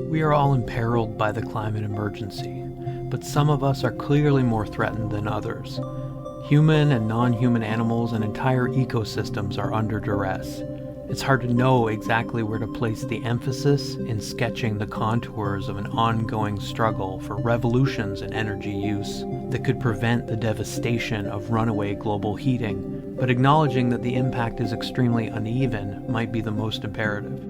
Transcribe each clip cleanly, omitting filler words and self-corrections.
We are all imperiled by the climate emergency, but some of us are clearly more threatened than others. Human and non-human animals and entire ecosystems are under duress. It's hard to know exactly where to place the emphasis in sketching the contours of an ongoing struggle for revolutions in energy use that could prevent the devastation of runaway global heating, but acknowledging that the impact is extremely uneven might be the most imperative.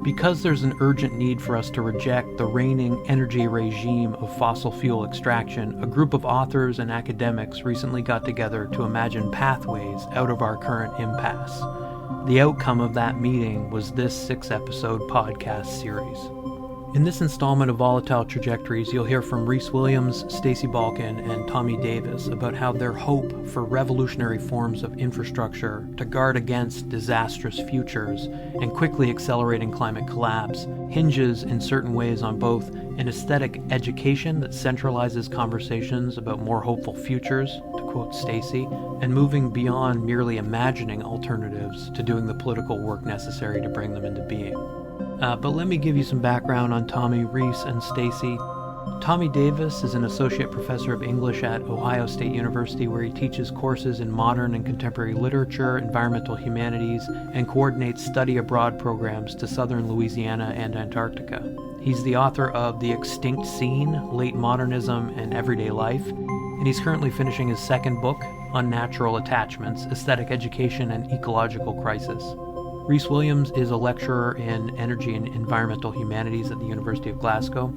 Because there's an urgent need for us to reject the reigning energy regime of fossil fuel extraction, a group of authors and academics recently got together to imagine pathways out of our current impasse. The outcome of that meeting was this 6-episode podcast series. In this installment of Volatile Trajectories, you'll hear from Rhys Williams, Stacey Balkan, and Tommy Davis about how their hope for revolutionary forms of infrastructure to guard against disastrous futures and quickly accelerating climate collapse hinges in certain ways on both an aesthetic education that centralizes conversations about more hopeful futures, to quote Stacey, and moving beyond merely imagining alternatives to doing the political work necessary to bring them into being. But let me give you some background on Tommy, Rhys, and Stacey. Tommy Davis is an associate professor of English at Ohio State University, where he teaches courses in modern and contemporary literature, environmental humanities, and coordinates study abroad programs to southern Louisiana and Antarctica. He's the author of The Extinct Scene, Late Modernism and Everyday Life, and he's currently finishing his second book, Unnatural Attachments, Aesthetic Education and Ecological Crisis. Rhys Williams is a lecturer in energy and environmental humanities at the University of Glasgow.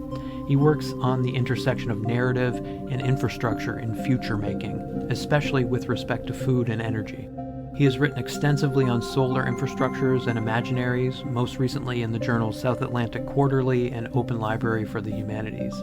He works on the intersection of narrative and infrastructure in future making, especially with respect to food and energy. He has written extensively on solar infrastructures and imaginaries, most recently in the journals South Atlantic Quarterly and Open Library for the Humanities.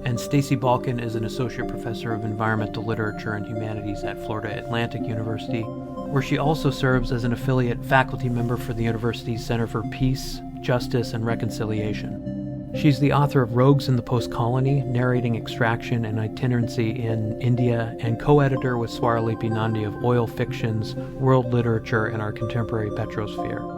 And Stacey Balkan is an associate professor of environmental literature and humanities at Florida Atlantic University, where she also serves as an affiliate faculty member for the university's Center for Peace, Justice, and Reconciliation. She's the author of Rogues in the Post-Colony, Narrating Extraction and Itinerancy in India, and co-editor with Swaralipi Nandi of Oil Fictions, World Literature, and Our Contemporary Petrosphere.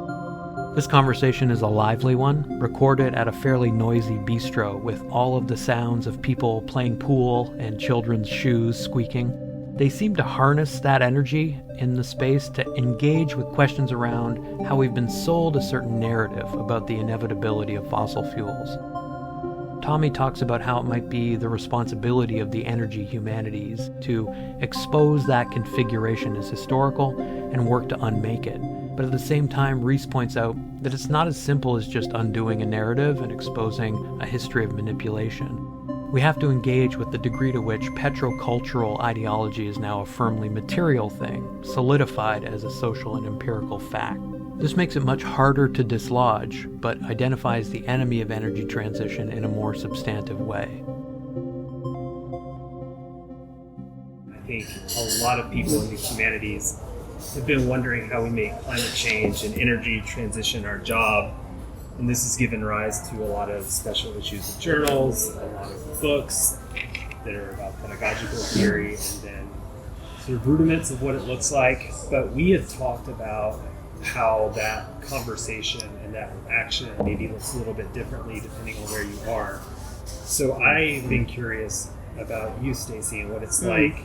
This conversation is a lively one, recorded at a fairly noisy bistro with all of the sounds of people playing pool and children's shoes squeaking. They seem to harness that energy in the space to engage with questions around how we've been sold a certain narrative about the inevitability of fossil fuels. Tommy talks about how it might be the responsibility of the energy humanities to expose that configuration as historical and work to unmake it. But at the same time, Rhys points out that it's not as simple as just undoing a narrative and exposing a history of manipulation. We have to engage with the degree to which petrocultural ideology is now a firmly material thing, solidified as a social and empirical fact. This makes it much harder to dislodge, but identifies the enemy of energy transition in a more substantive way. I think a lot of people in the humanities have been wondering how we make climate change and energy transition our job. And this has given rise to a lot of special issues of journals, a lot of books that are about pedagogical theory, and then sort of rudiments of what it looks like. But we have talked about how that conversation and that action maybe looks a little bit differently depending on where you are. So I've been curious about you, Stacey, and what it's like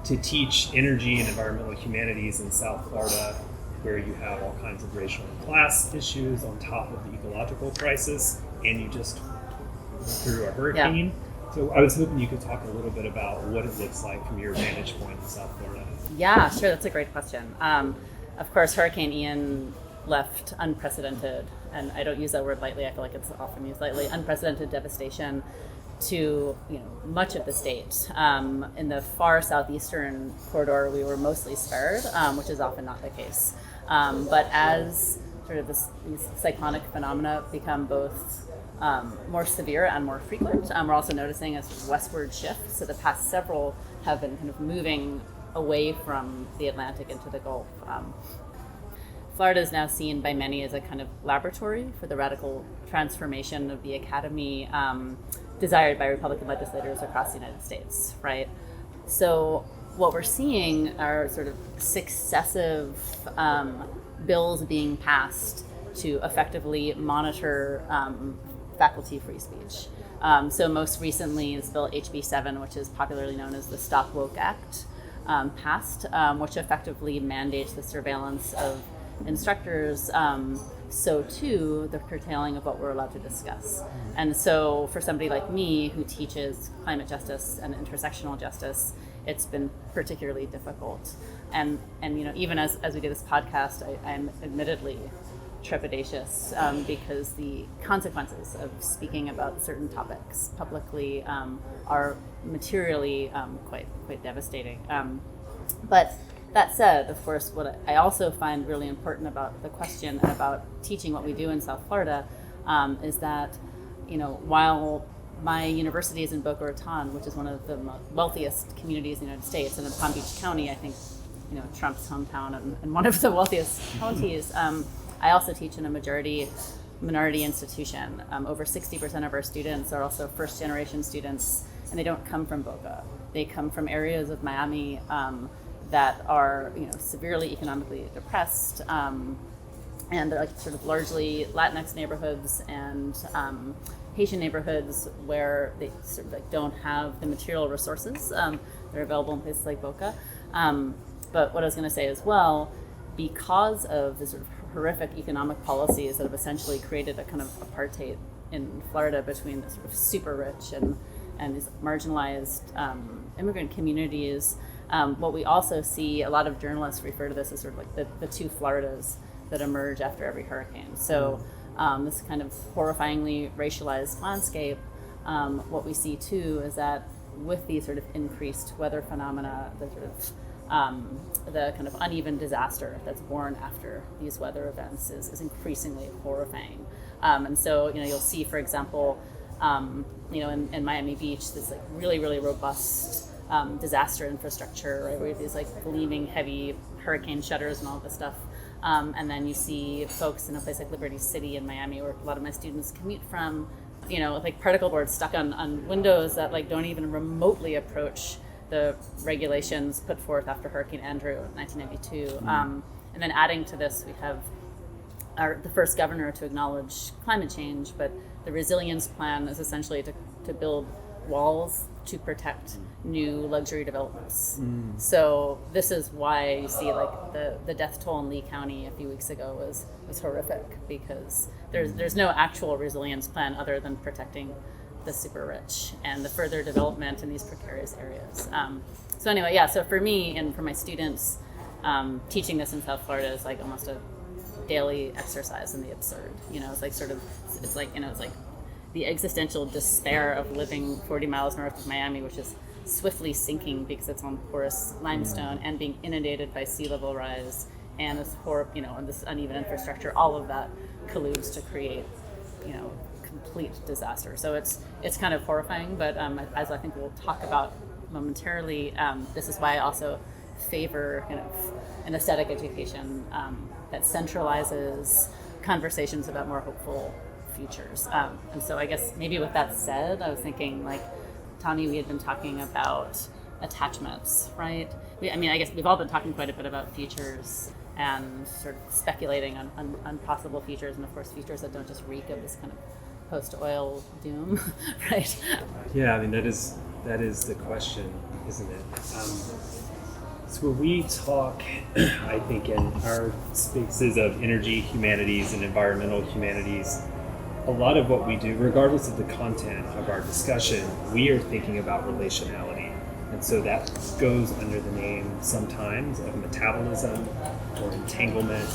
to teach energy and environmental humanities in South Florida, where you have all kinds of racial and class issues on top of the ecological crisis, and you just went through a hurricane. Yeah. So I was hoping you could talk a little bit about what it looks like from your vantage point in South Florida. Yeah, sure. That's a great question. Of course, Hurricane Ian left unprecedented, and I don't use that word lightly, I feel like it's often used lightly, unprecedented devastation to much of the state. In the far southeastern corridor, we were mostly spared, which is often not the case. But as sort of these cyclonic phenomena become both more severe and more frequent, we're also noticing a sort of westward shift. So the past several have been kind of moving away from the Atlantic into the Gulf. Florida is now seen by many as a kind of laboratory for the radical transformation of the academy desired by Republican legislators across the United States, right? So what we're seeing are sort of successive bills being passed to effectively monitor faculty free speech. So most recently, this bill HB 7, which is popularly known as the Stop Woke Act, passed, which effectively mandates the surveillance of instructors, so too the curtailing of what we're allowed to discuss. And so for somebody like me who teaches climate justice and intersectional justice, it's been particularly difficult. And even as we do this podcast, I'm admittedly trepidatious because the consequences of speaking about certain topics publicly are materially quite devastating. But that said, of course, what I also find really important about the question and about teaching what we do in South Florida is that, while my university is in Boca Raton, which is one of the wealthiest communities in the United States, and in Palm Beach County, I think, Trump's hometown and one of the wealthiest counties, I also teach in a minority institution. Over 60% of our students are also first-generation students, and they don't come from Boca. They come from areas of Miami that are, severely economically depressed, and they're like sort of largely Latinx neighborhoods and Haitian neighborhoods where they sort of like don't have the material resources that are available in places like Boca. But what I was going to say as well, because of the sort of horrific economic policies that have essentially created a kind of apartheid in Florida between the sort of super rich and these marginalized immigrant communities, what we also see, a lot of journalists refer to this as sort of like the two Floridas that emerge after every hurricane. So this kind of horrifyingly racialized landscape, what we see too is that with these sort of increased weather phenomena, the sort of the kind of uneven disaster that's born after these weather events is increasingly horrifying. And so, you'll see, for example, in Miami Beach, this like really, really robust disaster infrastructure, right, where you have these like gleaming heavy hurricane shutters and all this stuff. And then you see folks in a place like Liberty City in Miami, where a lot of my students commute from, like particle boards stuck on windows that like don't even remotely approach the regulations put forth after Hurricane Andrew in 1992. And then adding to this, we have the first governor to acknowledge climate change, but the resilience plan is essentially to build walls to protect new luxury developments. So this is why you see like the death toll in Lee County a few weeks ago was horrific, because there's no actual resilience plan other than protecting the super rich and the further development in these precarious areas. So anyway, yeah, so for me and for my students, teaching this in South Florida is like almost a daily exercise in the absurd. It's like the existential despair of living 40 miles north of Miami, which is swiftly sinking because it's on porous limestone and being inundated by sea level rise and this and this uneven infrastructure. All of that colludes to create, complete disaster. So it's kind of horrifying, but as I think we'll talk about momentarily, this is why I also favor kind of an aesthetic education that centralizes conversations about more hopeful futures. And so I guess maybe with that said, I was thinking like, Tommy, we had been talking about attachments, right? I guess we've all been talking quite a bit about futures and sort of speculating on possible futures, and of course futures that don't just reek of this kind of post-oil doom, right? Yeah, that is the question, isn't it? So when we talk, I think in our spaces of energy humanities and environmental humanities, a lot of what we do, regardless of the content of our discussion, we are thinking about relationality. And so that goes under the name sometimes of metabolism or entanglement.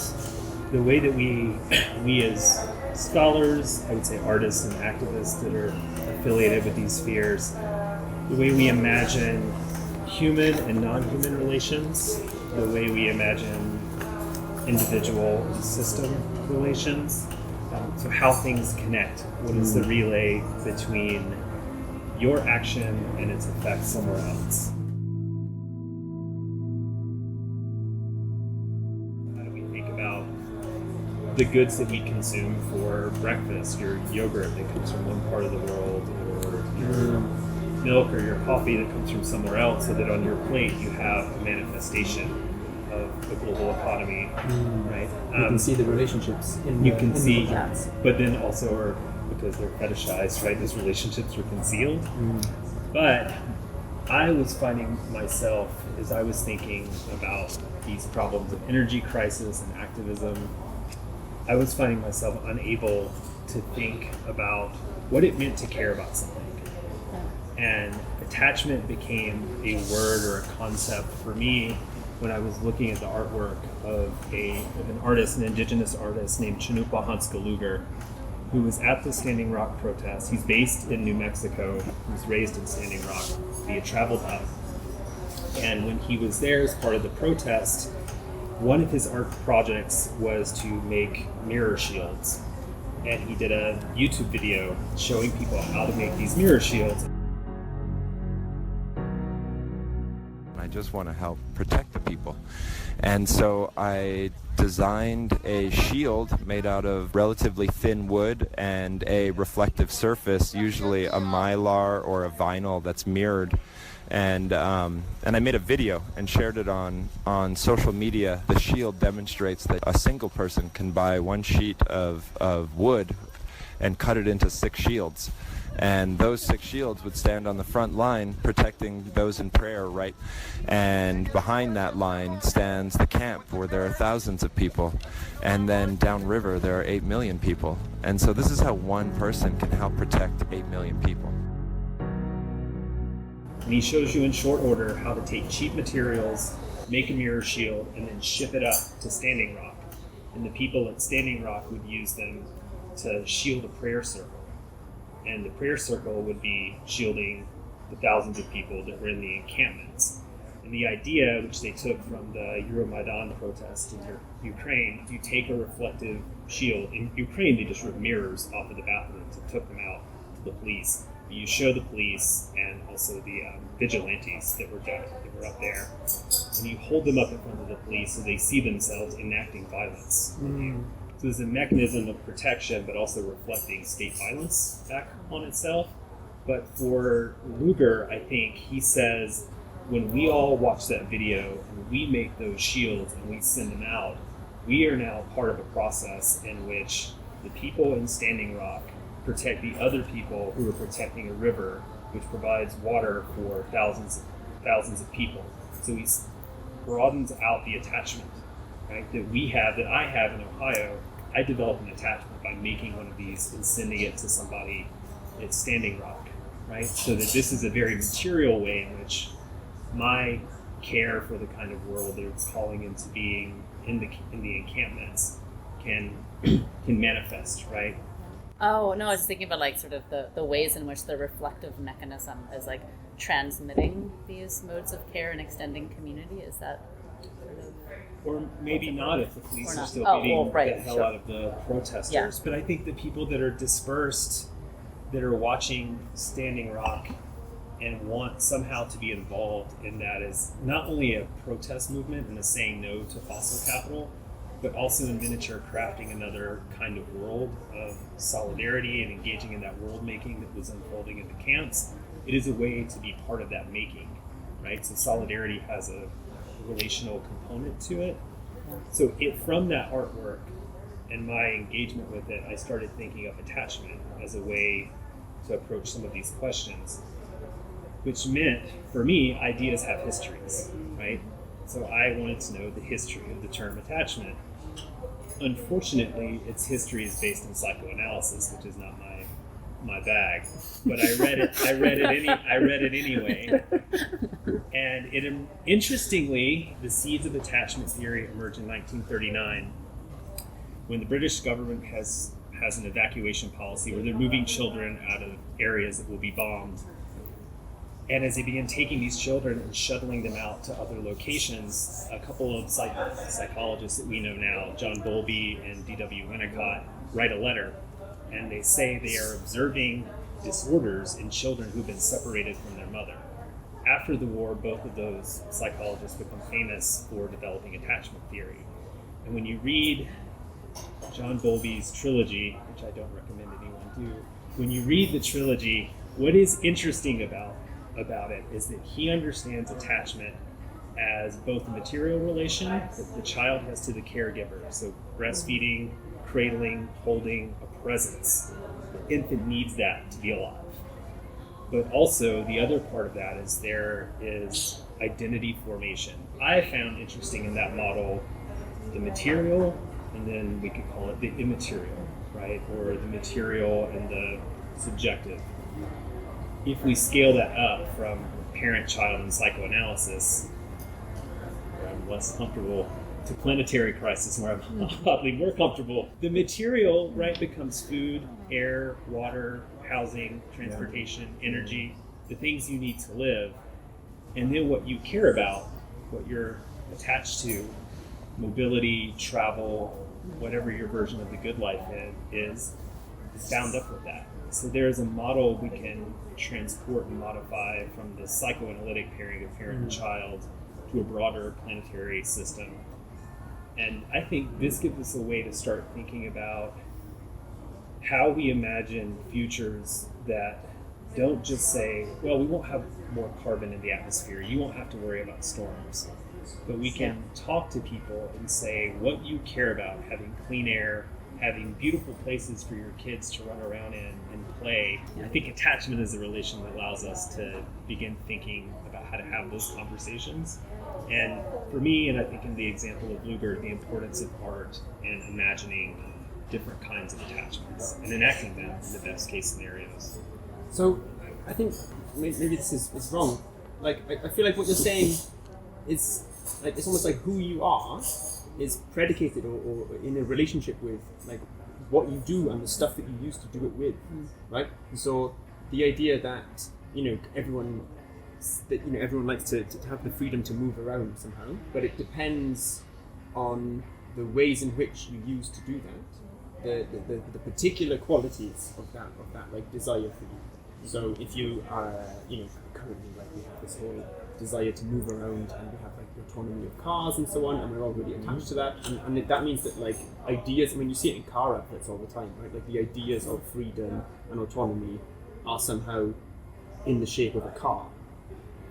The way that we as scholars, I would say artists and activists that are affiliated with these spheres, the way we imagine human and non-human relations, the way we imagine individual and system relations, so how things connect. What is the relay between your action and its effect somewhere else? How do we think about the goods that we consume for breakfast, your yogurt that comes from one part of the world, or your milk or your coffee that comes from somewhere else, so that on your plate you have a manifestation of the global economy, right? You can see the relationships in you can see, plants. but then also are because they're fetishized, right? Those relationships are concealed. But I was finding myself, as I was thinking about these problems of energy crisis and activism, I was finding myself unable to think about what it meant to care about something. And attachment became a word or a concept for me when I was looking at the artwork of an artist, an indigenous artist named Chanupa Hanska-Luger, who was at the Standing Rock protest. He's based in New Mexico. He was raised in Standing Rock. He had traveled up. And when he was there as part of the protest, one of his art projects was to make mirror shields. And he did a YouTube video showing people how to make these mirror shields. I just want to help protect the people. And so I designed a shield made out of relatively thin wood and a reflective surface, usually a mylar or a vinyl that's mirrored. And I made a video and shared it on social media. The shield demonstrates that a single person can buy one sheet of wood and cut it into 6 shields. And those 6 shields would stand on the front line protecting those in prayer, right? And behind that line stands the camp where there are thousands of people. And then downriver there are 8 million people. And so this is how one person can help protect 8 million people. And he shows you in short order how to take cheap materials, make a mirror shield, and then ship it up to Standing Rock. And the people at Standing Rock would use them to shield a prayer circle. And the prayer circle would be shielding the thousands of people that were in the encampments. And the idea, which they took from the Euromaidan protest in Ukraine, if you take a reflective shield, in Ukraine they just ripped mirrors off of the bathrooms and took them out to the police. You show the police and also the vigilantes that were up there, and you hold them up in front of the police so they see themselves enacting violence. So there's a mechanism of protection, but also reflecting state violence back on itself. But for Luger, I think he says, when we all watch that video and we make those shields and we send them out, we are now part of a process in which the people in Standing Rock protect the other people who are protecting a river, which provides water for thousands of people. So he broadens out the attachment, right, that I have in Ohio. I developed an attachment by making one of these and sending it to somebody at Standing Rock, right? So that this is a very material way in which my care for the kind of world they're calling into being in the encampments can manifest, right? Oh, no, I was thinking about like sort of the ways in which the reflective mechanism is like transmitting these modes of care and extending community. Is that sort of... Or maybe not if the police are still beating the hell out of the protesters. Yeah. But I think the people that are dispersed, that are watching Standing Rock and want somehow to be involved in that is not only a protest movement and a saying no to fossil capital, but also in miniature crafting another kind of world of solidarity and engaging in that world making that was unfolding in the camps. It is a way to be part of that making, right? So solidarity has a relational component to it. So from that artwork and my engagement with it, I started thinking of attachment as a way to approach some of these questions, which meant, for me, ideas have histories, right? So I wanted to know the history of the term attachment. Unfortunately, its history is based in psychoanalysis, which is not my bag. But I read it anyway. And interestingly, the seeds of attachment theory emerged in 1939, when the British government has an evacuation policy where they're moving children out of areas that will be bombed. And as they began taking these children and shuttling them out to other locations, a couple of psychologists that we know now, John Bowlby and D.W. Winnicott, write a letter. And they say they are observing disorders in children who've been separated from their mother. After the war, both of those psychologists become famous for developing attachment theory. And when you read John Bowlby's trilogy, which I don't recommend anyone do, when you read the trilogy, what is interesting about it is that he understands attachment as both a material relation that the child has to the caregiver. So breastfeeding, cradling, holding, a presence. The infant needs that to be alive. But also the other part of that is there is identity formation. I found interesting in that model the material, and then we could call it the immaterial, right? Or the material and the subjective. If we scale that up from parent-child and psychoanalysis, where I'm less comfortable, to planetary crisis, where I'm oddly more comfortable, the material, right, becomes food, air, water, housing, transportation, energy, the things you need to live. And then what you care about, what you're attached to, mobility, travel, whatever your version of the good life is bound up with that. So there's a model we can transport and modify from the psychoanalytic pairing of parent and child to a broader planetary system. And I think this gives us a way to start thinking about how we imagine futures that don't just say, well, we won't have more carbon in the atmosphere, you won't have to worry about storms. But we can talk to people and say what you care about, having clean air, having beautiful places for your kids to run around in and play. I think attachment is a relation that allows us to begin thinking about how to have those conversations. And for me, and I think in the example of Bluebird, the importance of art and imagining different kinds of attachments and enacting them in the best case scenarios. So I think maybe this is wrong. Like I feel like what you're saying is like it's almost like who you are is predicated or in a relationship with like what you do and the stuff that you used to do it with, right? And so the idea that everyone likes to have the freedom to move around somehow, but it depends on the ways in which you use to do that, the particular qualities of that like desire for you. So if you are currently like we have this whole desire to move around and we have like the autonomy of cars and so on, and we're all really attached to that, and that means that like ideas, I mean you see it in car adverts all the time, right? Like the ideas of freedom and autonomy are somehow in the shape of a car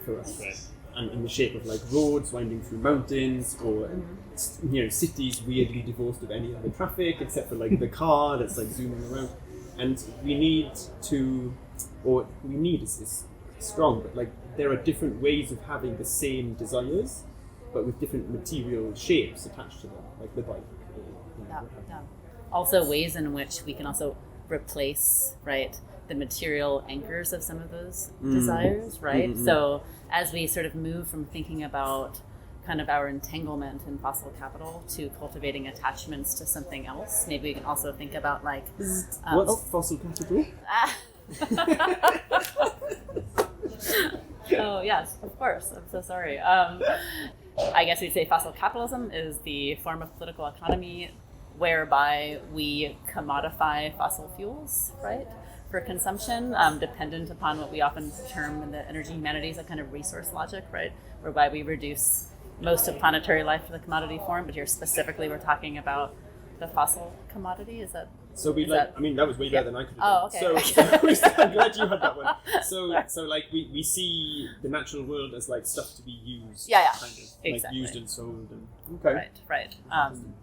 for us, right? And in the shape of like roads winding through mountains, or cities weirdly divorced of any other traffic except for like the car that's like zooming around. And we need is strong, but like there are different ways of having the same desires, but with different material shapes attached to them, like the bike. Yeah. Also, ways in which we can also replace, right, the material anchors of some of those desires, right? Mm-hmm. So as we sort of move from thinking about kind of our entanglement in fossil capital to cultivating attachments to something else, maybe we can also think about like what's fossil capital? Oh yes, of course. I'm so sorry. I guess we'd say fossil capitalism is the form of political economy whereby we commodify fossil fuels, right, for consumption, dependent upon what we often term in the energy humanities a kind of resource logic, right, whereby we reduce most of planetary life to the commodity form, but here specifically we're talking about the fossil commodity. Is that? So that was way better than I could have done. Oh, okay. So I'm glad you had that one. So like we see the natural world as like stuff to be used. Yeah. Kind of exactly. Like used and sold and okay. Right.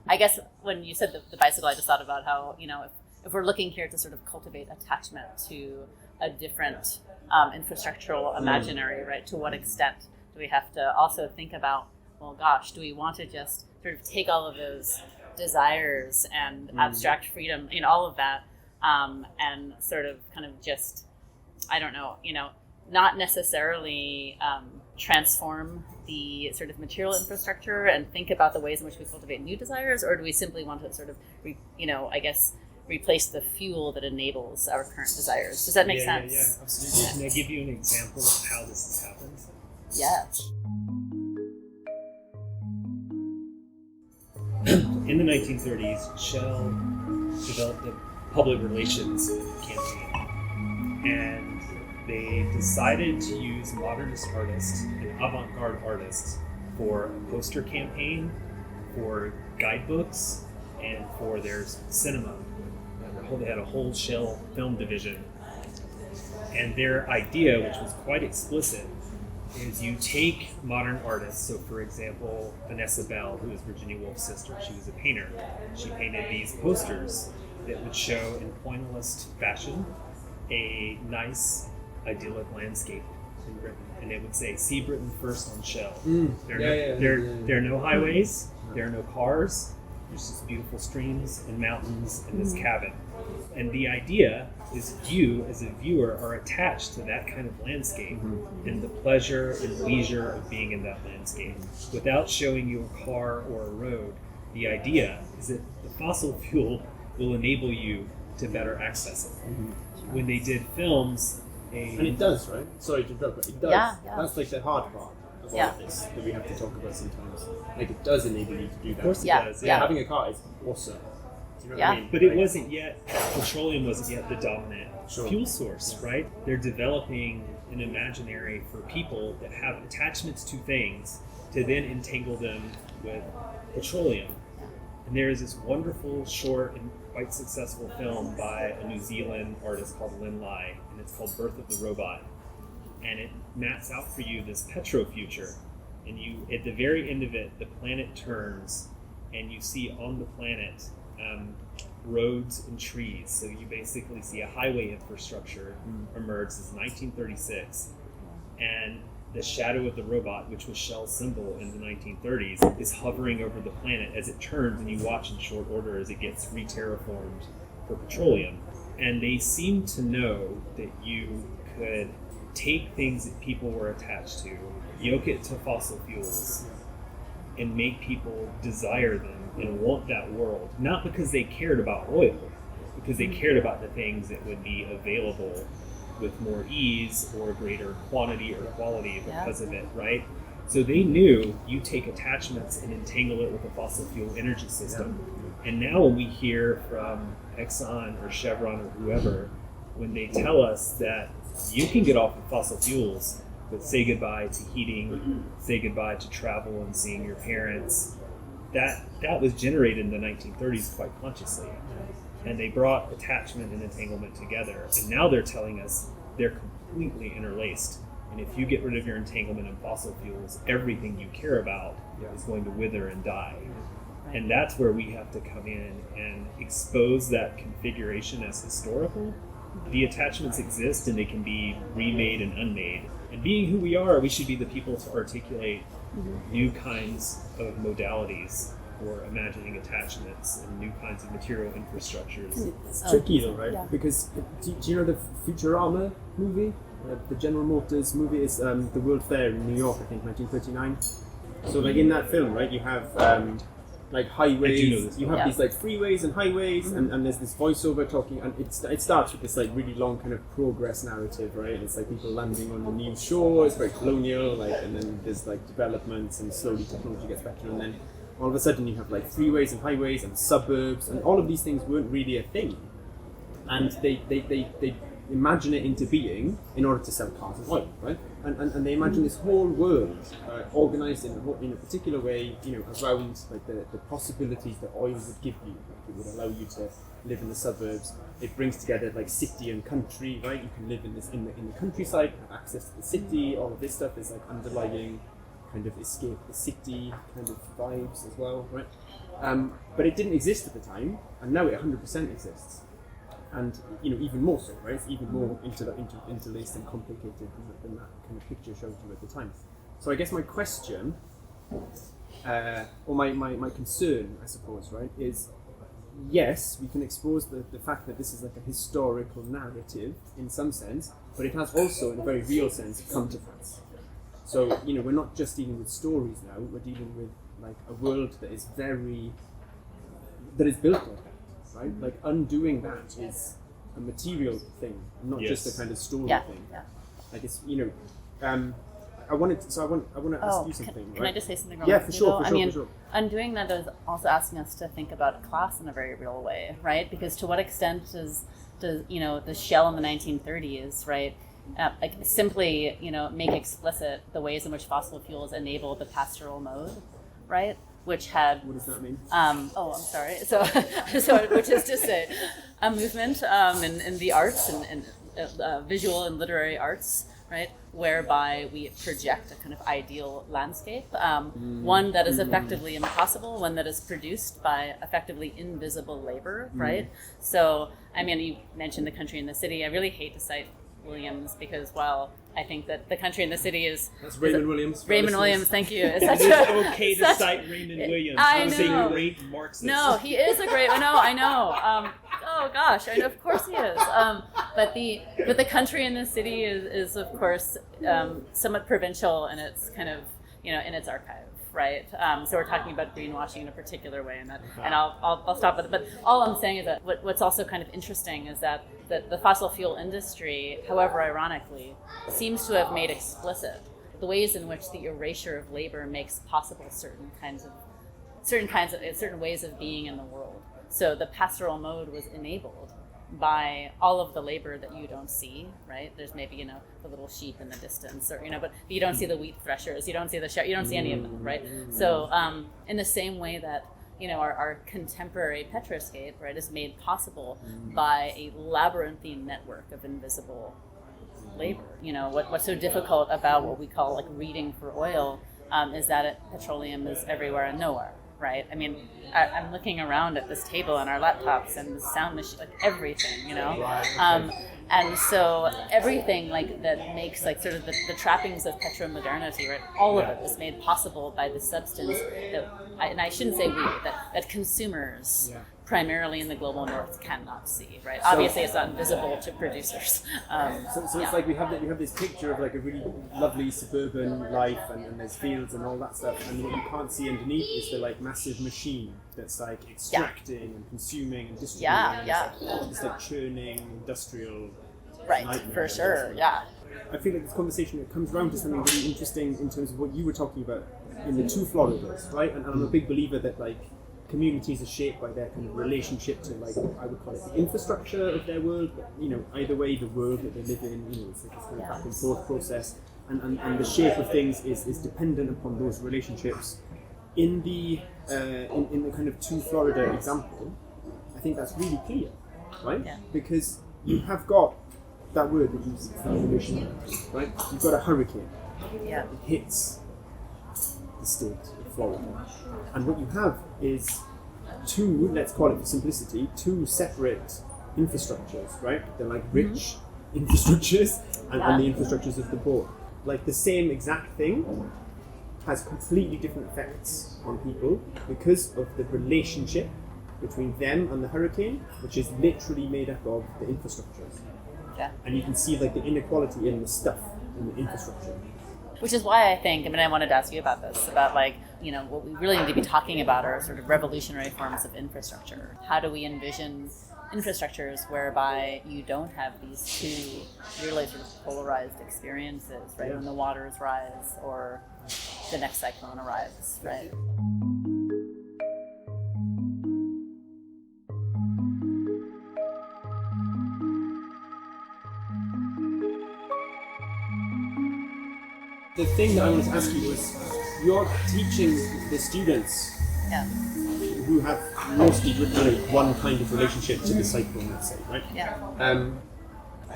I guess when you said the bicycle, I just thought about how, if we're looking here to sort of cultivate attachment to a different infrastructural imaginary, right, to what extent do we have to also think about, well, gosh, do we want to just sort of take all of those desires and abstract freedom, all of that, and sort of kind of just, I don't know, not necessarily transform the sort of material infrastructure and think about the ways in which we cultivate new desires, or do we simply want to sort of, replace the fuel that enables our current desires? Does that make sense? Yeah, absolutely. Can I give you an example of how this has happened? Yeah. In the 1930s, Shell developed a public relations campaign, and they decided to use modernist artists and avant-garde artists for a poster campaign, for guidebooks, and for their cinema. They had a whole Shell film division, and their idea, which was quite explicit, is you take modern artists. So, for example, Vanessa Bell, who is Virginia Woolf's sister, she was a painter. She painted these posters that would show in pointillist fashion a nice, idyllic landscape in Britain. And it would say, "See Britain first on shell." There are no highways, there are no cars, there's just beautiful streams and mountains and this cabin. And the idea is you, as a viewer, are attached to that kind of landscape and the pleasure and leisure of being in that landscape. Without showing you a car or a road, the idea is that the fossil fuel will enable you to better access it. When they did films, and it does, right? Sorry to interrupt, but it does. Yeah. That's like the hard part of all of this that we have to talk about sometimes. Like, it does enable you to do that. Of course it Yeah. does. Yeah. Having a car is awesome. Do you know what I mean? But it wasn't yet, petroleum wasn't yet the dominant Sure. fuel source, right? They're developing an imaginary for people that have attachments to things to then entangle them with petroleum. And there is this wonderful, short, and quite successful film by a New Zealand artist called Lin Lai, and it's called Birth of the Robot. And it maps out for you this petro future. And you, at the very end of it, the planet turns, and you see on the planet roads and trees. So you basically see a highway infrastructure emerge. This is 1936. And the shadow of the robot, which was Shell's symbol in the 1930s, is hovering over the planet as it turns, and you watch in short order as it gets re-terraformed for petroleum. And they seem to know that you could take things that people were attached to, yoke it to fossil fuels, and make people desire them and want that world, not because they cared about oil, because they cared about the things that would be available with more ease or greater quantity or quality because of it, right? So they knew you take attachments and entangle it with a fossil fuel energy system. And now when we hear from Exxon or Chevron or whoever, when they tell us that you can get off of fossil fuels, but say goodbye to heating, say goodbye to travel and seeing your parents, that was generated in the 1930s quite consciously. And they brought attachment and entanglement together. And now they're telling us they're completely interlaced. And if you get rid of your entanglement in fossil fuels, everything you care about is going to wither and die. And that's where we have to come in and expose that configuration as historical. The attachments exist and they can be remade and unmade. And being who we are, we should be the people to articulate new kinds of modalities for imagining attachments and new kinds of material infrastructures. It's tricky though, right? Yeah. Because do you know the Futurama movie? The General Motors movie is the World Fair in New York, I think, 1939. So like in that film, right, you have like highways, you have these like freeways and highways, and there's this voiceover talking, and it starts with this like really long kind of progress narrative, right? It's like people landing on the new shore, it's very colonial, like, and then there's like developments, and slowly technology gets better, and then all of a sudden you have like freeways and highways and suburbs, and all of these things weren't really a thing, and they imagine it into being in order to sell cars and oil, right? And they imagine this whole world organized in a particular way, you know, around like the possibilities that oil would give you. Like, it would allow you to live in the suburbs. It brings together like city and country, right? You can live in the countryside, have access to the city. All of this stuff is like underlying kind of escape the city kind of vibes as well, right? But it didn't exist at the time, and now it 100% exists. And you know, even more so, right? It's even more interlaced and complicated than that kind of picture showed you at the time. So I guess my question, or my concern, I suppose, right, is yes, we can expose the fact that this is like a historical narrative in some sense, but it has also, in a very real sense, come to pass. So you know, we're not just dealing with stories now; we're dealing with like a world that is built like that. Right? Like undoing that is a material thing, not just a kind of story thing. Yeah. Like it's, you know, I want to ask you something. Can I just say something? Yeah, for sure. Undoing that is also asking us to think about class in a very real way, right? Because to what extent does you know, the Shell in the 1930s, right? Like simply, you know, make explicit the ways in which fossil fuels enable the pastoral mode, right? Which had... What does that mean? I'm sorry. So which is to say, a movement in the arts and visual and literary arts, right? Whereby we project a kind of ideal landscape, one that is effectively impossible, one that is produced by effectively invisible labor, right? So, I mean, you mentioned The Country and the City. I really hate to cite Williams because, while I think that The Country and the City is... That's Raymond Williams. Raymond Williams, thank you. It is okay to cite Raymond Williams. I He's a know. great Marxist. No, he is a great... I know. Oh gosh, I know. Of course he is. But the Country and the City is of course somewhat provincial in its kind of in its archive, right? So we're talking about greenwashing in a particular way, and I'll stop with it. But all I'm saying is that what's also kind of interesting is that the fossil fuel industry, however ironically, seems to have made explicit the ways in which the erasure of labor makes possible certain ways of being in the world. So the pastoral mode was enabled by all of the labor that you don't see, right? There's maybe, the little sheep in the distance, or, but you don't see the wheat threshers, you don't see you don't see any of them, right? So in the same way that, our contemporary petroscape, right, is made possible by a labyrinthine network of invisible labor. What's so difficult about what we call like reading for oil is that petroleum is everywhere and nowhere. Right. I mean, I'm looking around at this table and our laptops and the sound machine, like everything, and so everything like that makes like sort of the trappings of petromodernity, right? All of it is made possible by the substance that, and I shouldn't say we, that consumers primarily in the global north cannot see, right? So, obviously, it's not visible to producers. So it's like we have this picture of like a really lovely suburban life, and there's fields and all that stuff, and what you can't see underneath is the like massive machine that's like extracting and consuming and distributing. It's like churning industrial. Right, for sure. I feel like this conversation comes around to something really interesting in terms of what you were talking about in the two Floridas, right? And I'm a big believer that like communities are shaped by their kind of relationship to, like, I would call it the infrastructure of their world, but, either way, the world that they live in, it's like this kind of back and forth process, and the shape of things is dependent upon those relationships. In the kind of two Florida example, I think that's really clear, right? Yeah. Because you have got that word that you use, evolution, right? You've got a hurricane. Yeah. It hits the state of Florida. And what you have is two, let's call it for simplicity, two separate infrastructures, right? They're like rich infrastructures and the infrastructures of the poor. Like the same exact thing has completely different effects on people because of the relationship between them and the hurricane, which is literally made up of the infrastructures. Yeah. And you can see like the inequality in the stuff, in the infrastructure. Which is why I think, I wanted to ask you about this, about like, what we really need to be talking about are sort of revolutionary forms of infrastructure. How do we envision infrastructures whereby you don't have these two really sort of polarized experiences, right? When the waters rise or the next cyclone arrives, right? The thing that I wanted to ask you was, you're teaching the students who have mostly one kind of relationship to the cyclone, let's say, right? Yeah.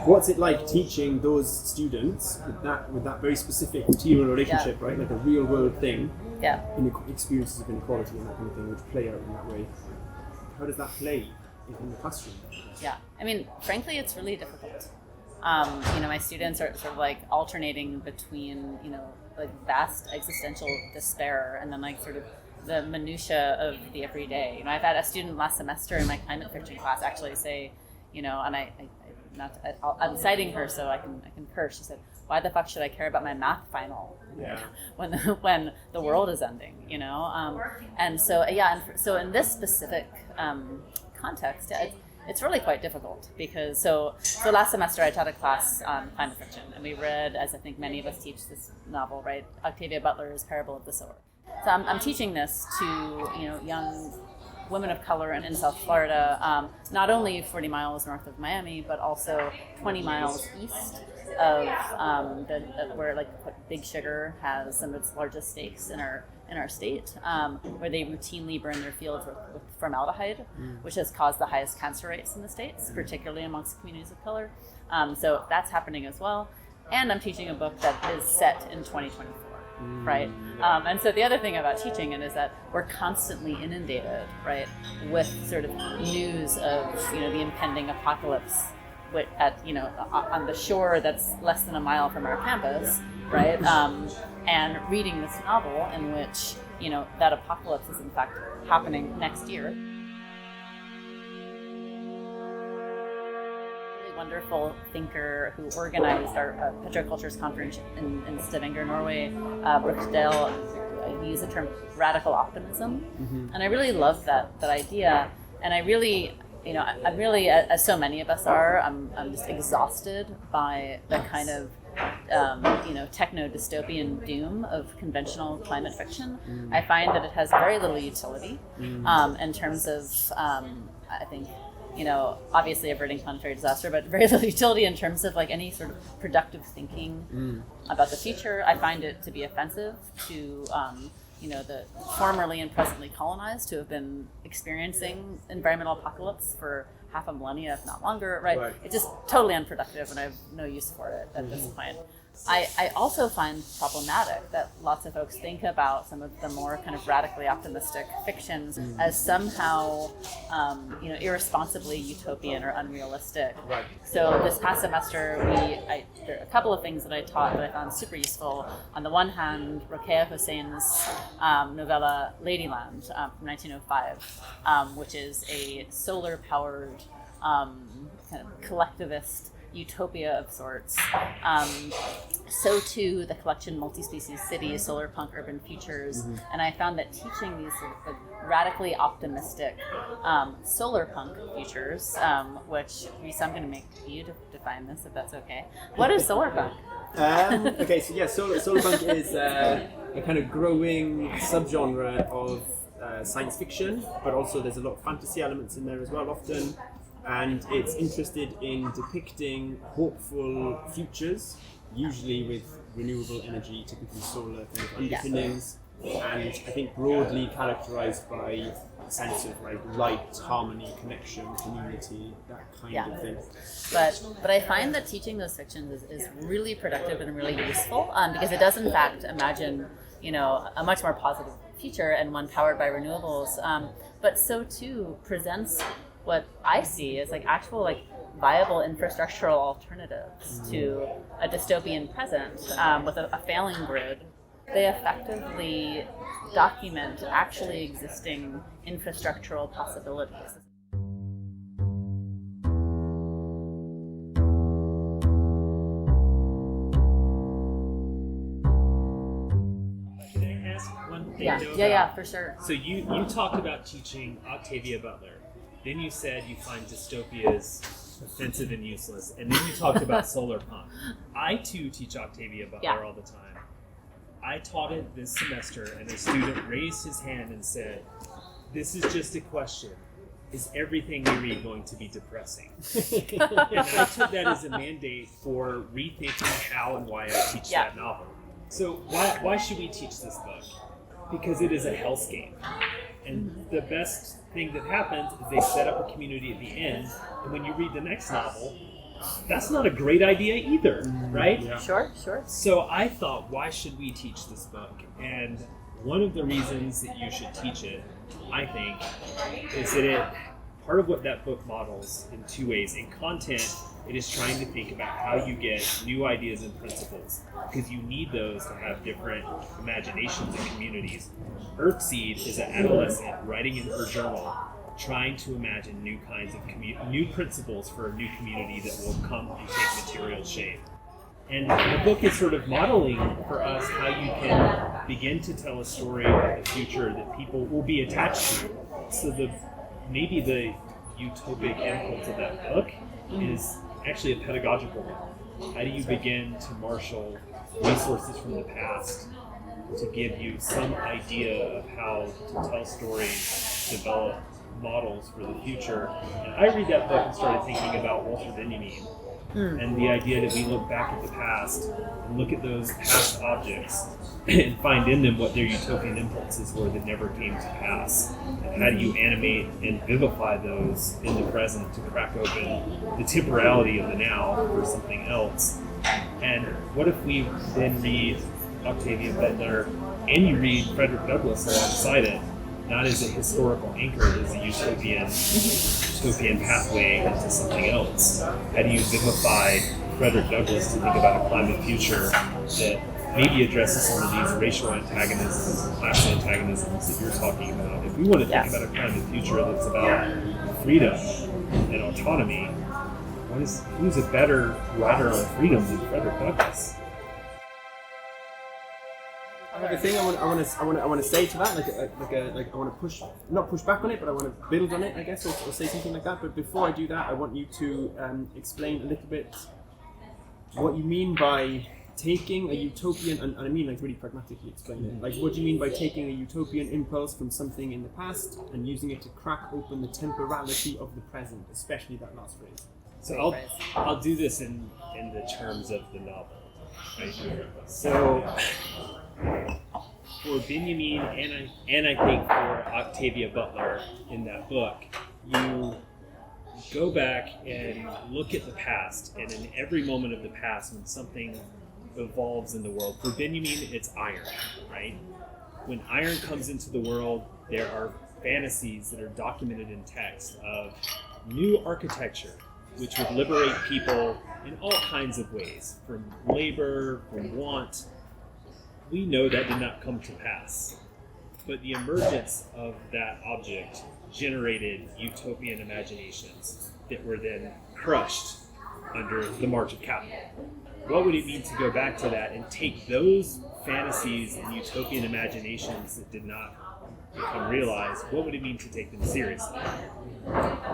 What's it like teaching those students with that very specific material relationship, right? Like a real world thing, in experiences of inequality and that kind of thing, which play out in that way. How does that play in the classroom? Yeah, frankly, it's really difficult. My students are sort of like alternating between, like vast existential despair and then like sort of the minutia of the everyday. I've had a student last semester in my climate fiction class actually say, and I'm citing her so I can curse. She said, "Why the fuck should I care about my math final when the world is ending?" And so so in this specific context, it's really quite difficult because so last semester I taught a class on climate fiction, and we read, as I think many of us teach, this novel, right? Octavia Butler's Parable of the Sower. So I'm teaching this to young women of color in South Florida, not only 40 miles north of Miami, but also 20 miles east of where like Big Sugar has some of its largest stakes in our state, where they routinely burn their fields with formaldehyde, which has caused the highest cancer rates in the states, particularly amongst communities of color. So that's happening as well. and I'm teaching a book that is set in 2024. Right, and so the other thing about teaching it is that we're constantly inundated, right, with sort of news of the impending apocalypse, on the shore that's less than a mile from our campus, right, and reading this novel in which that apocalypse is in fact happening next year. Wonderful thinker who organized our petrocultures conference in Stavanger, Norway, Brookdale, he used the term radical optimism, and I really love that idea. And I really, I'm really, as so many of us are, I'm just exhausted by the kind of techno dystopian doom of conventional climate fiction. I find that it has very little utility in terms of, I think, obviously averting planetary disaster, but very little utility in terms of any sort of productive thinking about the future. I find it to be offensive to, the formerly and presently colonized who have been experiencing environmental apocalypse for half a millennia, if not longer, right? It's just totally unproductive, and I have no use for it at this point. I also find problematic that lots of folks think about some of the more kind of radically optimistic fictions as somehow, irresponsibly utopian or unrealistic. Right. So this past semester, there are a couple of things that I taught that I found super useful. On the one hand, Rokeya Hussein's novella Ladyland from 1905, which is a solar-powered kind of collectivist utopia of sorts. So too, the collection Multi-Species Cities, Solar Punk Urban Futures, and I found that teaching these sort of radically optimistic solar punk futures, which Rhys, I'm going to make you define this if that's okay. What is solar punk? Okay, so yeah, solar punk is a kind of growing subgenre of science fiction, but also there's a lot of fantasy elements in there as well often. And it's interested in depicting hopeful futures, usually with renewable energy, typically solar kind of underpinnings, and I think broadly characterized by a sense of light, harmony, connection, community, that kind of thing. But I find that teaching those fictions is really productive and really useful because it does in fact imagine a much more positive future and one powered by renewables, but so too presents what I see as actual viable infrastructural alternatives to a dystopian present with a failing grid. They effectively document actually existing infrastructural possibilities. Can I ask one thing? Yeah, for sure. So you talked about teaching Octavia Butler. Then you said you find dystopias offensive and useless, and then you talked about solar punk. I too teach Octavia Butler all the time. I taught it this semester, and a student raised his hand and said, "This is just a question. Is everything we read going to be depressing?" And I took that as a mandate for rethinking how and why I teach that novel. So why should we teach this book? Because it is a hellscape. And the best thing that happens is they set up a community at the end, and when you read the next novel, that's not a great idea either, right? Yeah. Sure. So I thought, why should we teach this book? And one of the reasons that you should teach it, I think, is that part of what that book models in two ways. In content, it is trying to think about how you get new ideas and principles, because you need those to have different imaginations and communities. Earthseed is an adolescent writing in her journal, trying to imagine new kinds of new principles for a new community that will come and take material shape. And the book is sort of modeling for us how you can begin to tell a story of the future that people will be attached to. So maybe the utopic impulse of that book is actually a pedagogical one. How do you begin to marshal resources from the past to give you some idea of how to tell stories, develop models for the future? And I read that book and started thinking about Walter Benjamin and the idea that we look back at the past and look at those past objects and find in them what their utopian impulses were that never came to pass. And how do you animate and vivify those in the present to crack open the temporality of the now for something else? And what if we then read Octavia Butler and you read Frederick Douglass alongside it, not as a historical anchor, but as a utopian pathway into something else? How do you vivify Frederick Douglass to think about a climate future that maybe addresses some of these racial antagonisms and class antagonisms that you're talking about? If we want to think about a climate future that's about freedom and autonomy, who's a better writer on freedom than Frederick Douglass? The thing I want to say to that, I want to not push back on it, but I want to build on it, I guess, or say something like that. But before I do that, I want you to explain a little bit what you mean by taking a utopian, and I mean like really pragmatically explain it. Like, what do you mean by taking a utopian impulse from something in the past and using it to crack open the temporality of the present, especially that last phrase? So I'll do this in the terms of the novel. Right? So for Benjamin and I think for Octavia Butler in that book, you go back and look at the past, and in every moment of the past when something evolves in the world, for Benjamin it's iron, right? When iron comes into the world, there are fantasies that are documented in text of new architecture, which would liberate people in all kinds of ways, from labor, from want. We know that did not come to pass. But the emergence of that object generated utopian imaginations that were then crushed under the march of capital. What would it mean to go back to that and take those fantasies and utopian imaginations that did not become realized? What would it mean to take them seriously?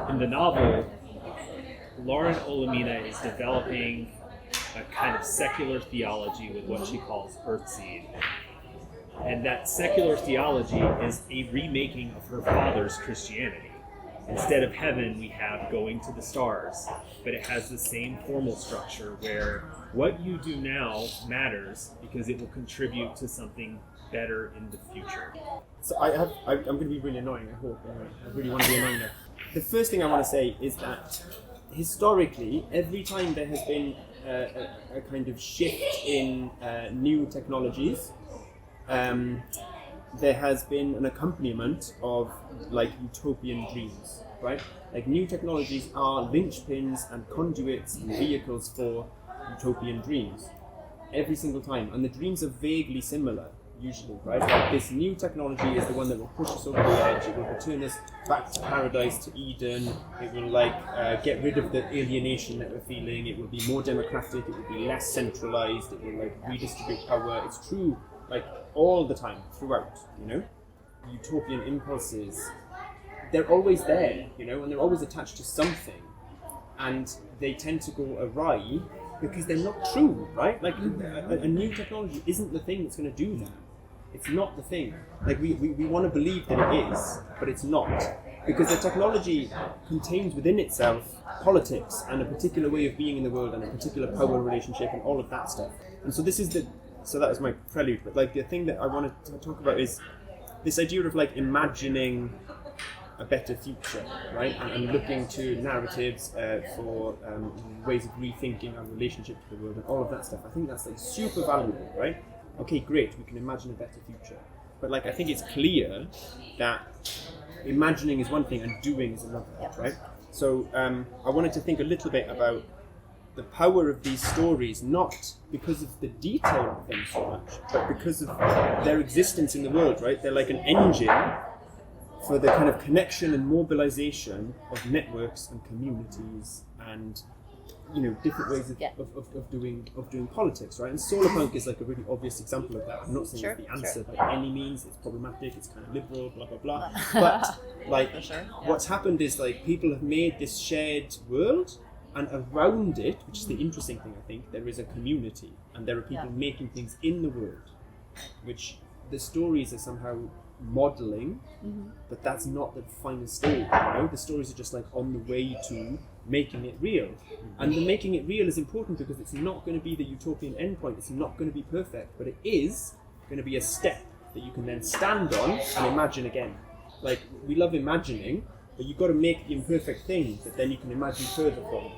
In the novel, Lauren Olamina is developing a kind of secular theology with what she calls Earthseed. And that secular theology is a remaking of her father's Christianity. Instead of heaven, we have going to the stars, but it has the same formal structure where what you do now matters because it will contribute to something better in the future. So I'm going to be really annoying, I hope. I really want to be annoying now. The first thing I want to say is that historically, every time there has been a kind of shift in new technologies, there has been an accompaniment of like utopian dreams, right? Like new technologies are linchpins and conduits and vehicles for utopian dreams every single time, and the dreams are vaguely similar usually, right? Like this new technology is the one that will push us over the edge, it will return us back to paradise, to Eden, it will get rid of the alienation that we're feeling, it will be more democratic, it will be less centralized, it will redistribute power. It's true all the time, throughout, utopian impulses, they're always there, and they're always attached to something, and they tend to go awry because they're not true, right? Like a new technology isn't the thing that's going to do that. It's not the thing. Like we want to believe that it is, but it's not, because the technology contains within itself politics and a particular way of being in the world and a particular power relationship and all of that stuff. And so so that was my prelude, but the thing that I wanted to talk about is this idea of imagining a better future, right? And looking to narratives for ways of rethinking our relationship to the world and all of that stuff. I think that's super valuable, right? Okay, great, we can imagine a better future. But I think it's clear that imagining is one thing and doing is another, right? So I wanted to think a little bit about the power of these stories, not because of the detail of them so much, but because of their existence in the world, right? They're like an engine for the kind of connection and mobilization of networks and communities and different ways of doing politics, right? And solar punk is a really obvious example of that. I'm not saying it's the answer by any means. It's problematic. It's kind of liberal, blah blah blah. But what's happened is people have made this shared world, and around it, which is the interesting thing, I think, there is a community, and there are people making things in the world, which the stories are somehow modeling, but that's not the final stage. The stories are just on the way to making it real, and the making it real is important because it's not going to be the utopian endpoint. It's not going to be perfect, but it is going to be a step that you can then stand on and imagine again. We love imagining, but you've got to make the imperfect thing that then you can imagine further from.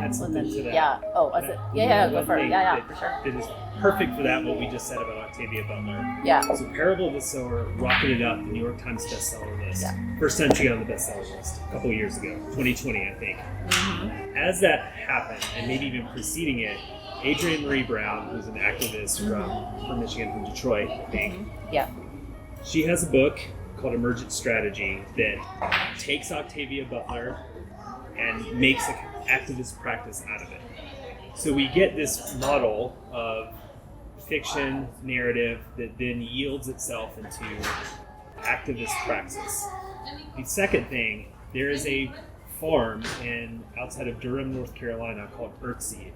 add something to that? Yeah. Oh, was it? Yeah, go for it. Yeah, that, for sure. That is perfect for that, what we just said about Octavia Butler. Yeah. So Parable of the Sower rocketed up the New York Times bestseller list. Yeah. First time she got on the bestseller list a couple of years ago, 2020, I think. Mm-hmm. As that happened, and maybe even preceding it, Adrienne Marie Brown, who's an activist from Michigan, from Detroit, I think. Mm-hmm. Yeah. She has a book called Emergent Strategy that takes Octavia Butler and makes an activist practice out of it. So we get this model of fiction, narrative, that then yields itself into activist praxis. The second thing, there is a farm outside of Durham, North Carolina called Earthseed,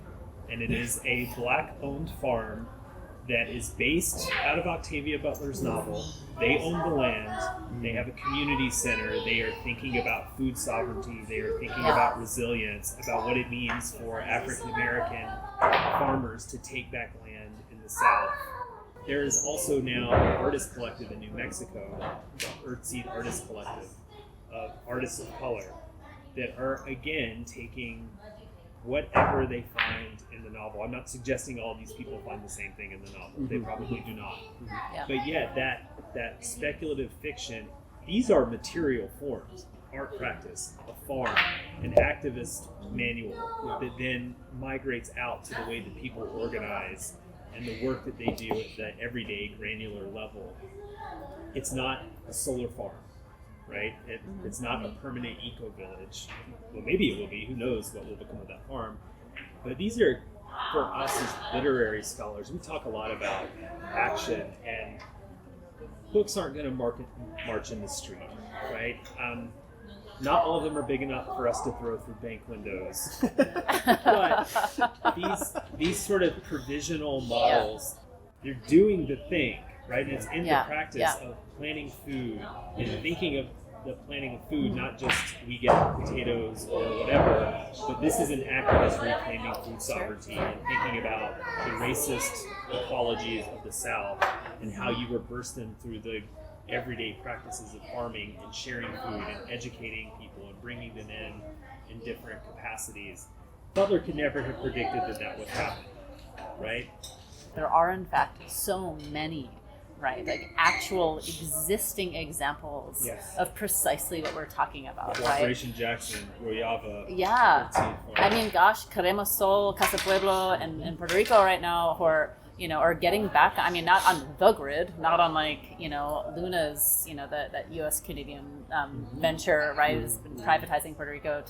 and it is a Black-owned farm that is based out of Octavia Butler's novel. They own the land. They have a community center. They are thinking about food sovereignty. They are thinking about resilience, about what it means for African American farmers to take back land in the South. There is also now an artist collective in New Mexico, the Earthseed Artist Collective, of artists of color that are, again, taking whatever they find in the novel. I'm not suggesting all these people find the same thing in the novel. They probably do not. Yeah. But yet, that speculative fiction, these are material forms. Art practice, a farm, an activist manual that then migrates out to the way that people organize and the work that they do at the everyday granular level. It's not a solar farm, right? It's not a permanent eco-village. Well, maybe it will be. Who knows what will become of that farm. But these are, for us as literary scholars, we talk a lot about action, and books aren't going to march in the street, right? Not all of them are big enough for us to throw through bank windows. But these sort of provisional models, they're doing the thing, right? And it's in the practice of planting food and thinking of the planting of food, not just we get potatoes or whatever, but this is an activist reclaiming food sovereignty and thinking about the racist ecologies of the South and how you reverse them through the everyday practices of farming and sharing food and educating people and bringing them in different capacities. Butler could never have predicted that would happen, right? There are, in fact, so many, right, like actual existing examples of precisely what we're talking about, right? Operation Jackson, Guayaba. Yeah. I mean, gosh, Queremos Sol, Casa Pueblo, and in Puerto Rico right now, who are getting back, I mean, not on the grid, not on Luna's, that U.S.-Canadian venture, right, has been privatizing Puerto Rico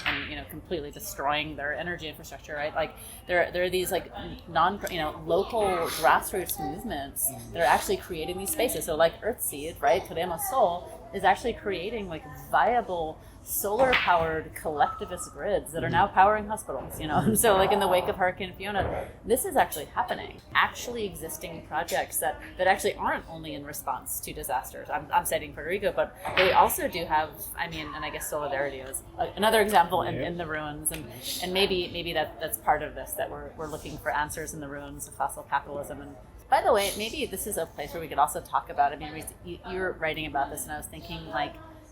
and completely destroying their energy infrastructure, right? Like, there are these, local grassroots movements that are actually creating these spaces. So, like Earthseed, right, Queremos Sol, is actually creating, viable solar-powered collectivist grids that are now powering hospitals, So, in the wake of Hurricane Fiona, this is actually happening. Actually existing projects that actually aren't only in response to disasters. I'm citing Puerto Rico, but they also do have, and I guess Solidarity is another example in the ruins, and maybe that's part of this, that we're looking for answers in the ruins of fossil capitalism. And by the way, maybe this is a place where we could also talk about, Rhys, you're writing about this, and I was thinking,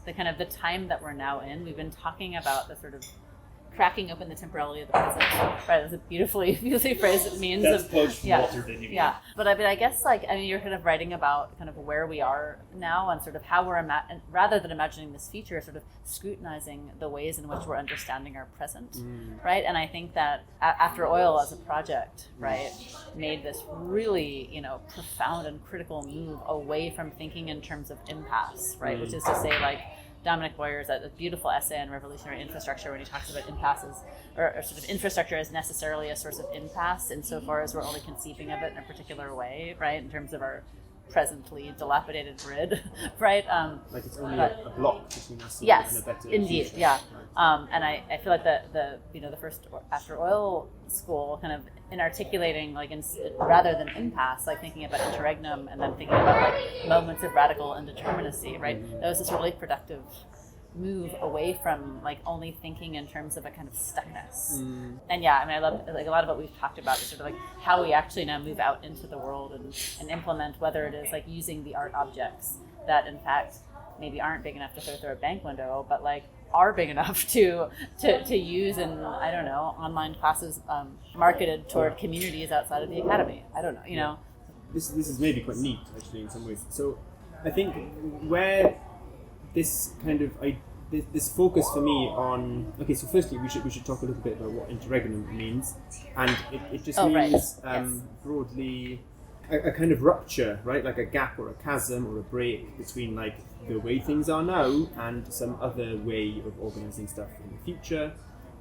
the kind of the time that we're now in. We've been talking about the sort of cracking open the temporality of the present, right? That's a beautifully phrased. It means that's close from Walter, didn't you? Yeah, but I guess you're kind of writing about kind of where we are now and sort of how we're rather than imagining this future, sort of scrutinizing the ways in which we're understanding our present, right? And I think that After Oil as a project, right, made this really profound and critical move away from thinking in terms of impasse, right, which is to say Dominic Boyer's a beautiful essay on revolutionary infrastructure when he talks about impasses or sort of infrastructure as necessarily a source of impasse insofar as we're only conceiving of it in a particular way, right, in terms of our presently dilapidated grid, right? It's only a block between us and a better indeed, future. yeah. And I feel like the first After Oil school kind of in articulating rather than impasse, thinking about interregnum and then thinking about moments of radical indeterminacy, right? That was this really productive move away from like only thinking in terms of a kind of stuckness. And yeah, I mean, I love like a lot of what we've talked about is sort of like how we actually now move out into the world and implement, whether it is like using the art objects that in fact maybe aren't big enough to throw through a bank window, but like are big enough to use in, I don't know, online classes marketed toward communities outside of the academy. I don't know, you know. This is maybe quite neat actually in some ways. So I think where this kind of this focus for me on, okay, so firstly we should talk a little bit about what interregnum means, and it just means broadly a kind of rupture, right? Like a gap or a chasm or a break between like the way things are now and some other way of organizing stuff in the future.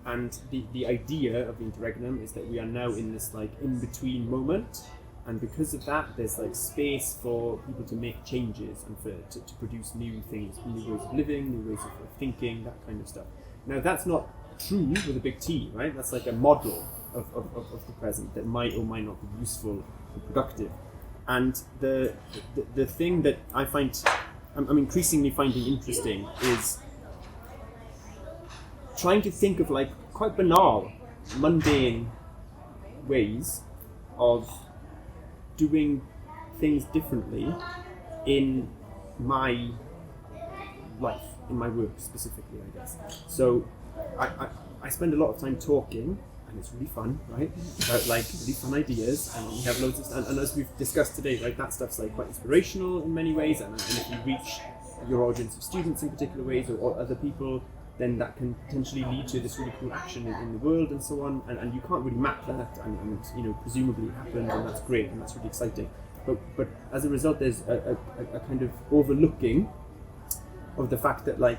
And the idea of the interregnum is that we are now in this like in-between moment, and because of that there's like space for people to make changes and to produce new things, new ways of living, new ways of thinking, that kind of stuff. Now that's not true with a big T, right? That's like a model of the present that might or might not be useful or productive. And the thing that I'm increasingly finding interesting is trying to think of like quite banal, mundane ways of doing things differently in my life, in my work specifically, I guess. So I spend a lot of time talking, and it's really fun, right? About like really fun ideas, and we have loads of, and as we've discussed today, right, that stuff's like quite inspirational in many ways, and if you reach your audience of students in particular ways or other people, then that can potentially lead to this really cool action in the world and so on, and you can't really map that, and you know, presumably it happened, and that's great, and that's really exciting. But as a result, there's a kind of overlooking of the fact that like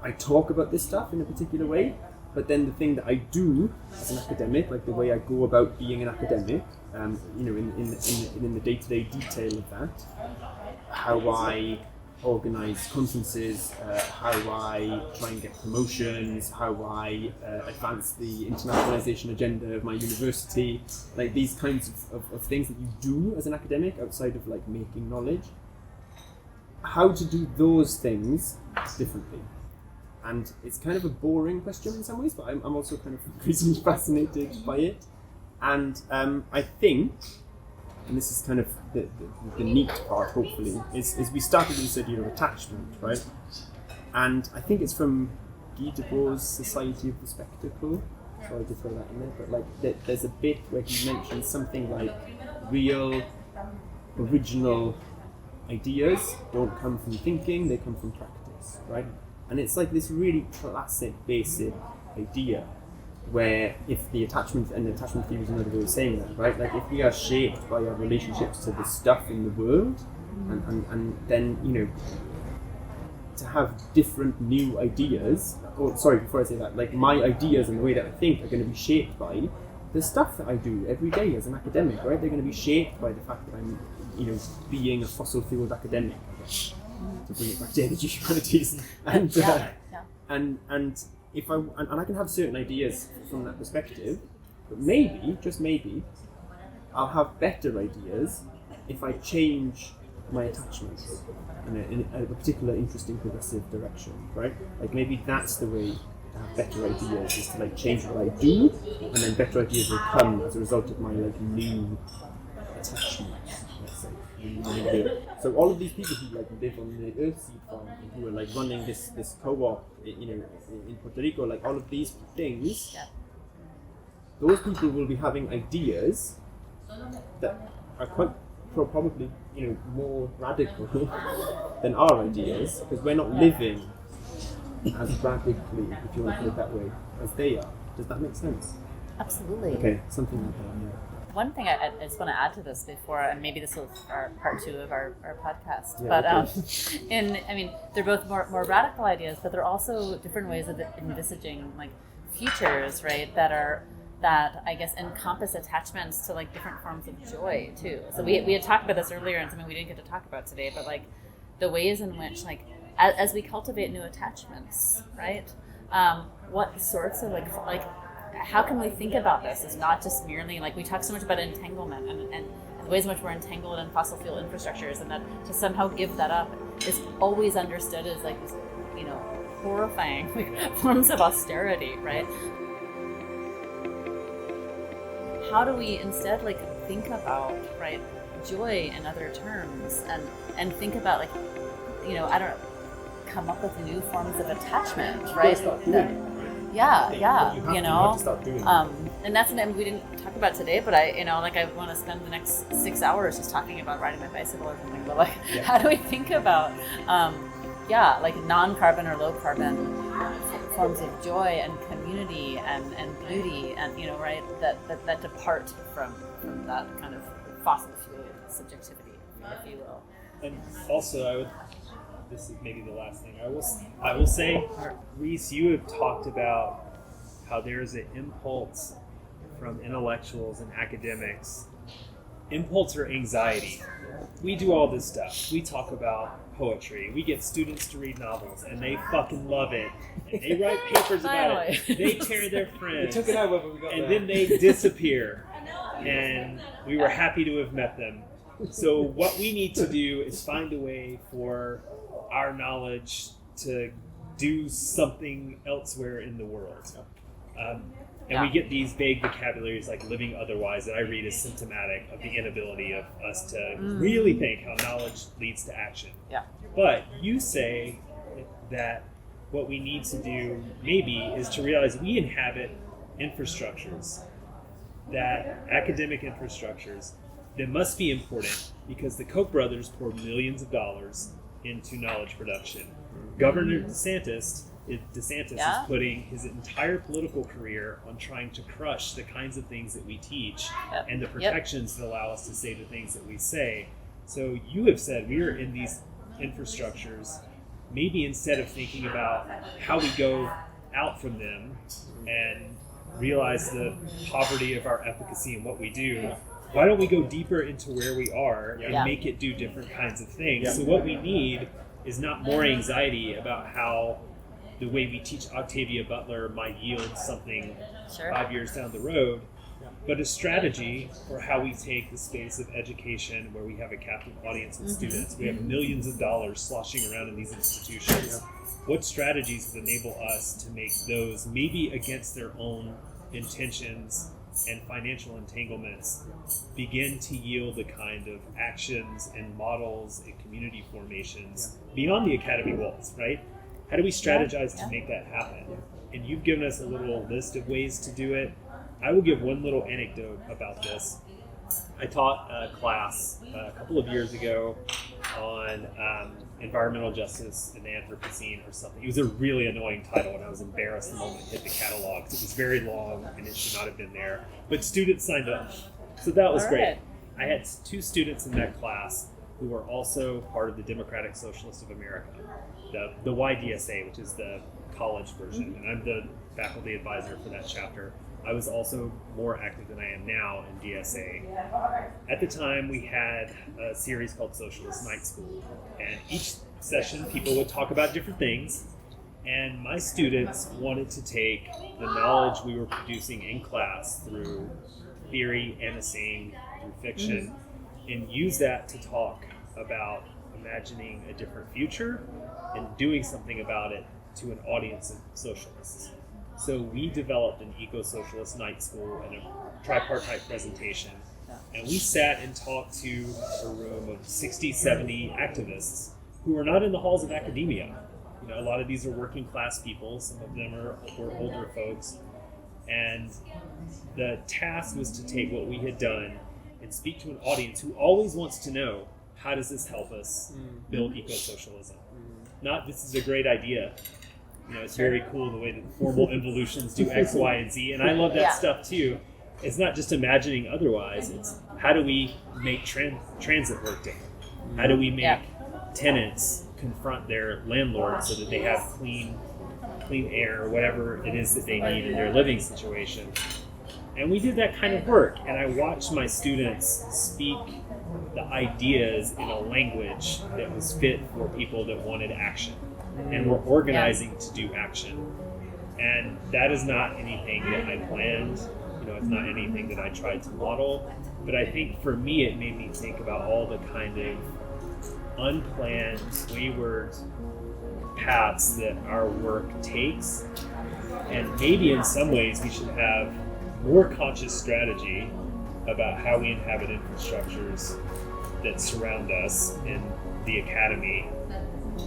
I talk about this stuff in a particular way, but then the thing that I do as an academic, like the way I go about being an academic, you know, in the day-to-day detail of that, how I organise conferences, how I try and get promotions, how I advance the internationalisation agenda of my university, like these kinds of things that you do as an academic outside of like making knowledge, how to do those things differently. And it's kind of a boring question in some ways, but I'm also kind of increasingly fascinated by it. And I think, and this is kind of the neat part, hopefully, is we started with this idea of attachment, right? And I think it's from Guy Debord's Society of the Spectacle. Sorry to throw that in there, but like there's a bit where he mentions something like real, original ideas don't come from thinking, they come from practice, right? And it's like this really classic, basic idea where if the attachment, and the attachment theory is another way of saying that, right? Like if we are shaped by our relationships to the stuff in the world, and then, you know, to have different new ideas, or sorry, before I say that, like my ideas and the way that I think are going to be shaped by the stuff that I do every day as an academic, right? They're going to be shaped by the fact that I'm, you know, being a fossil fueled academic, I guess, to bring it back to energy humanities, and if and I can have certain ideas from that perspective, but maybe, just maybe, I'll have better ideas if I change my attachments in a particular interesting progressive direction, right? Like maybe that's the way to have better ideas, is to like change what I do, and then better ideas will come as a result of my like new attachments, let's say. So all of these people who like live on the Earthseed farm, and who are like running this co-op, you know, in Puerto Rico, like all of these things, those people will be having ideas that are quite probably, you know, more radical than our ideas, because we're not living as radically, if you want to put it that way, as they are. Does that make sense? Absolutely. Okay, something like that. Yeah. One thing I just want to add to this before, and maybe this is our part 2 of our podcast, Yeah, but okay. I mean, they're both more radical ideas, but they're also different ways of envisaging like futures, right? That I guess encompass attachments to like different forms of joy too. So we had talked about this earlier, and something we didn't get to talk about today, but like the ways in which like as we cultivate new attachments, right? What sorts of like how can we think about this as not just merely like we talk so much about entanglement and the ways in which we're entangled in fossil fuel infrastructures, and that to somehow give that up is always understood as like this, you know, horrifying forms of austerity, right? How do we instead think about, right, joy in other terms, and think about I don't know, come up with new forms of attachment, right? Yeah, You have to start doing it. And that's something we didn't talk about today, but I want to spend the next 6 hours just talking about riding my bicycle or something. But how do we think about, non-carbon or low-carbon forms of joy and community and beauty, and right, that depart from that kind of fossil fuel subjectivity, if you will. And also, this is maybe the last thing I will say, Rhys, you have talked about how there's an impulse from intellectuals and academics, impulse or anxiety. We do all this stuff. We talk about poetry. We get students to read novels, and they fucking love it. And they write papers about it. They tear their friends. We took it out when we got and there. then they disappear. And we were happy to have met them. So what we need to do is find a way for our knowledge to do something elsewhere in the world. And we get these vague vocabularies like living otherwise that I read as symptomatic of the inability of us to really think how knowledge leads to action. Yeah. But you say that what we need to do maybe is to realize we inhabit infrastructures, that academic infrastructures that must be important because the Koch brothers poured millions of dollars into knowledge production. Governor DeSantis is putting his entire political career on trying to crush the kinds of things that we teach and the protections that allow us to say the things that we say. So you have said we are in these infrastructures, maybe instead of thinking about how we go out from them and realize the poverty of our efficacy and what we do, why don't we go deeper into where we are and make it do different kinds of things? Yeah. So what we need is not more anxiety about how the way we teach Octavia Butler might yield something 5 years down the road, but a strategy for how we take the space of education where we have a captive audience of students. We have millions of dollars sloshing around in these institutions. What strategies would enable us to make those, maybe against their own intentions and financial entanglements, begin to yield the kind of actions and models and community formations beyond the academy walls, right? How do we strategize to make that happen? And you've given us a little list of ways to do it. I will give one little anecdote about this. I taught a class a couple of years ago on environmental justice in the Anthropocene or something. It was a really annoying title, and I was embarrassed the moment it hit the catalog. It was very long, and it should not have been there. But students signed up, so that was great. I had 2 students in that class who were also part of the Democratic Socialists of America, the YDSA, which is the college version, and I'm the faculty advisor for that chapter. I was also more active than I am now in DSA. At the time, we had a series called Socialist Night School, and each session people would talk about different things, and my students wanted to take the knowledge we were producing in class through theory, anasane, through fiction, and use that to talk about imagining a different future and doing something about it to an audience of socialists. So we developed an eco-socialist night school and a tripartite presentation. And we sat and talked to a room of 60, 70 activists who were not in the halls of academia. You know, a lot of these are working class people. Some of them were older folks. And the task was to take what we had done and speak to an audience who always wants to know, how does this help us build eco-socialism? Not, this is a great idea. You know, it's very cool the way that formal involutions do X, Y, and Z, and I love that stuff too. It's not just imagining otherwise, it's how do we make transit work different? How do we make tenants confront their landlords so that they have clean air or whatever it is that they need in their living situation? And we did that kind of work, and I watched my students speak the ideas in a language that was fit for people that wanted action and were organizing to do action. And that is not anything that I planned. You know, it's not anything that I tried to model. But I think for me, it made me think about all the kind of unplanned, wayward paths that our work takes. And maybe in some ways we should have more conscious strategy about how we inhabit infrastructures that surround us in the academy,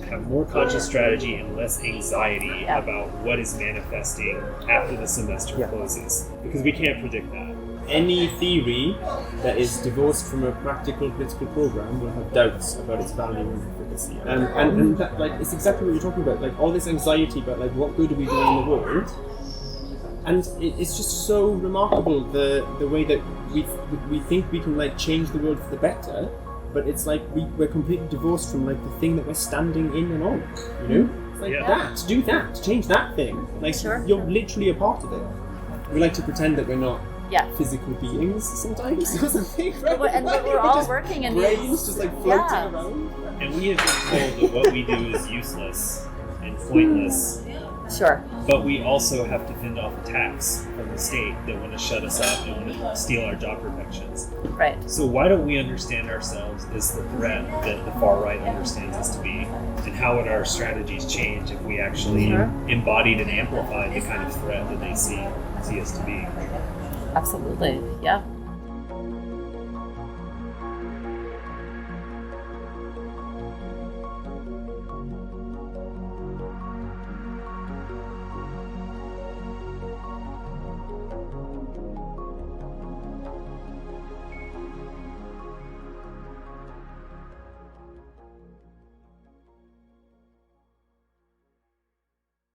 have more conscious strategy and less anxiety about what is manifesting after the semester closes, because we can't predict that. Any theory that is divorced from a practical political program will have doubts about its value and efficacy. And that, like, it's exactly what you're talking about, like all this anxiety about like what good are we doing in the world. And it's just so remarkable the way that we think we can like change the world for the better, but it's like we're completely divorced from like the thing that we're standing in and on. You know, it's like that, do that, change that thing. Like you're literally a part of it. We like to pretend that we're not physical beings sometimes or something, right? And we're all working in brains just like floating around. And we have been told that what we do is useless and pointless. Sure. But we also have to fend off attacks from the state that want to shut us up and want to steal our job protections. Right. So why don't we understand ourselves as the threat that the far right understands us to be? And how would our strategies change if we actually embodied and amplified the kind of threat that they see us to be? Absolutely. Yeah.